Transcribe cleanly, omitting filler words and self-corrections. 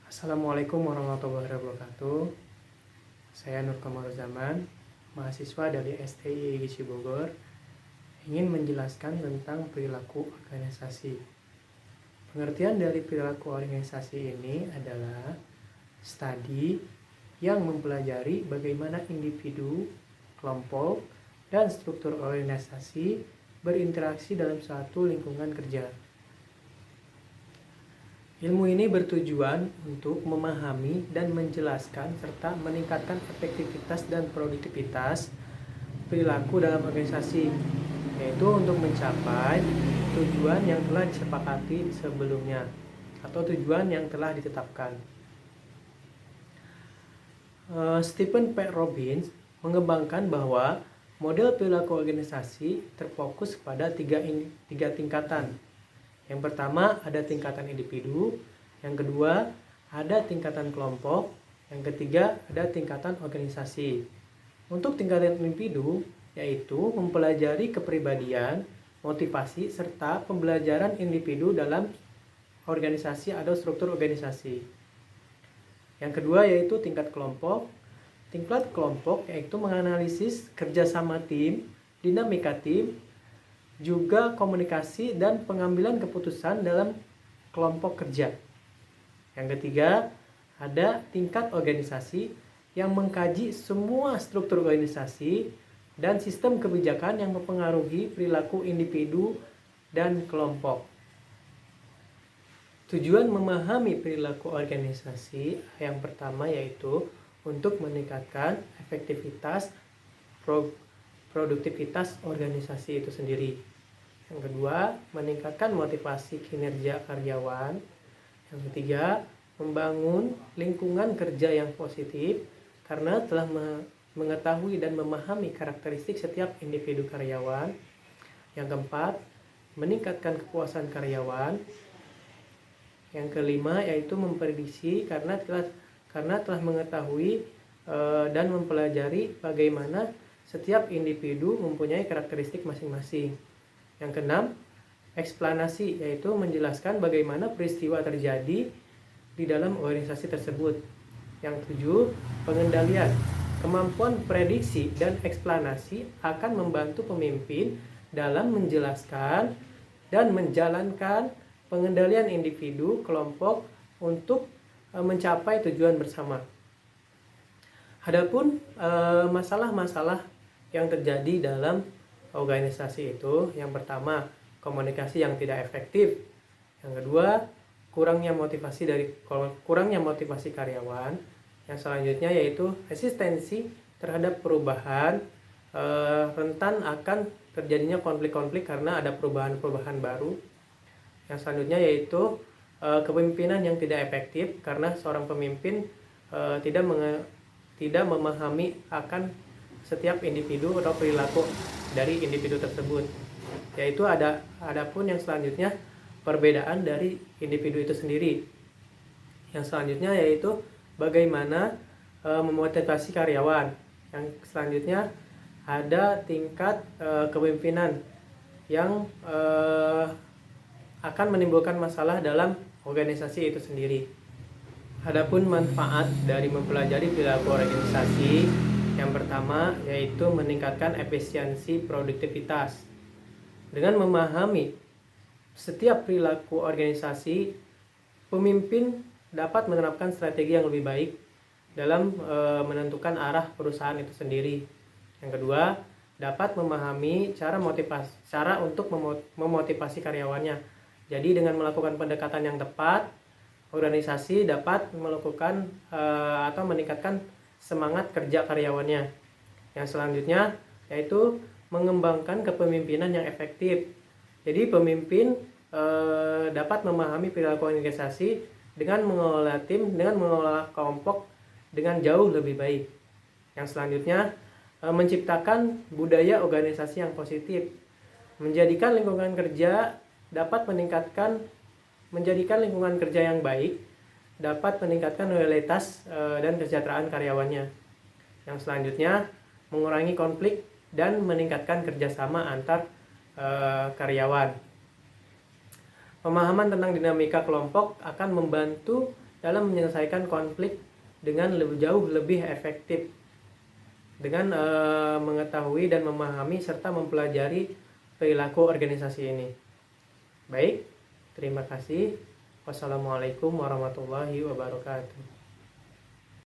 Assalamualaikum warahmatullahi wabarakatuh. Saya Nur Kamaruzaman, mahasiswa dari STI Gizi Bogor, ingin menjelaskan tentang perilaku organisasi. Pengertian dari perilaku organisasi ini adalah studi yang mempelajari bagaimana individu, kelompok, dan struktur organisasi berinteraksi dalam suatu lingkungan kerja. Ilmu ini bertujuan untuk memahami dan menjelaskan serta meningkatkan efektivitas dan produktivitas perilaku dalam organisasi, yaitu untuk mencapai tujuan yang telah disepakati sebelumnya atau tujuan yang telah ditetapkan. Stephen P. Robbins mengembangkan bahwa model perilaku organisasi terfokus pada tiga tingkatan. Yang pertama ada tingkatan individu, yang kedua ada tingkatan kelompok, yang ketiga ada tingkatan organisasi. Untuk tingkatan individu yaitu mempelajari kepribadian, motivasi, serta pembelajaran individu dalam organisasi atau struktur organisasi. Yang kedua yaitu tingkat kelompok. Tingkat kelompok yaitu menganalisis kerjasama tim, dinamika tim, juga komunikasi dan pengambilan keputusan dalam kelompok kerja. Yang ketiga, ada tingkat organisasi yang mengkaji semua struktur organisasi dan sistem kebijakan yang mempengaruhi perilaku individu dan kelompok. Tujuan memahami perilaku organisasi yang pertama yaitu untuk meningkatkan efektivitas produktivitas organisasi itu sendiri. Yang kedua, meningkatkan motivasi kinerja karyawan. Yang ketiga, membangun lingkungan kerja yang positif karena telah mengetahui dan memahami karakteristik setiap individu karyawan. Yang keempat, meningkatkan kepuasan karyawan. Yang kelima yaitu memprediksi karena telah mengetahui dan mempelajari bagaimana setiap individu mempunyai karakteristik masing-masing. Yang keenam, eksplanasi, yaitu menjelaskan bagaimana peristiwa terjadi di dalam organisasi tersebut. Yang ketujuh, pengendalian. Kemampuan prediksi dan eksplanasi akan membantu pemimpin dalam menjelaskan dan menjalankan pengendalian individu, kelompok untuk mencapai tujuan bersama. Adapun masalah-masalah yang terjadi dalam organisasi itu, yang pertama komunikasi yang tidak efektif, yang kedua kurangnya motivasi karyawan, yang selanjutnya yaitu resistensi terhadap perubahan, rentan akan terjadinya konflik-konflik karena ada perubahan-perubahan baru. Yang selanjutnya yaitu kepemimpinan yang tidak efektif karena seorang pemimpin tidak memahami akan setiap individu atau perilaku dari individu tersebut. Yaitu adapun yang selanjutnya perbedaan dari individu itu sendiri. Yang selanjutnya yaitu bagaimana memotivasi karyawan. Yang selanjutnya ada tingkat kepemimpinan yang akan menimbulkan masalah dalam organisasi itu sendiri. Adapun manfaat dari mempelajari perilaku organisasi, yang pertama yaitu meningkatkan efisiensi produktivitas. Dengan memahami setiap perilaku organisasi, pemimpin dapat menerapkan strategi yang lebih baik dalam menentukan arah perusahaan itu sendiri. Yang kedua, dapat memahami cara untuk memotivasi karyawannya. Jadi dengan melakukan pendekatan yang tepat, organisasi dapat melakukan atau meningkatkan semangat kerja karyawannya. Yang selanjutnya yaitu mengembangkan kepemimpinan yang efektif. Jadi pemimpin dapat memahami perilaku organisasi dengan mengelola tim, dengan mengelola kelompok dengan jauh lebih baik. Yang selanjutnya menciptakan budaya organisasi yang positif. Menjadikan lingkungan kerja lingkungan kerja yang baik dapat meningkatkan loyalitas dan kesejahteraan karyawannya. Yang selanjutnya mengurangi konflik dan meningkatkan kerjasama antar karyawan. Pemahaman tentang dinamika kelompok akan membantu dalam menyelesaikan konflik dengan jauh lebih efektif dengan mengetahui dan memahami serta mempelajari perilaku organisasi ini. Baik, terima kasih. Wassalamualaikum warahmatullahi wabarakatuh.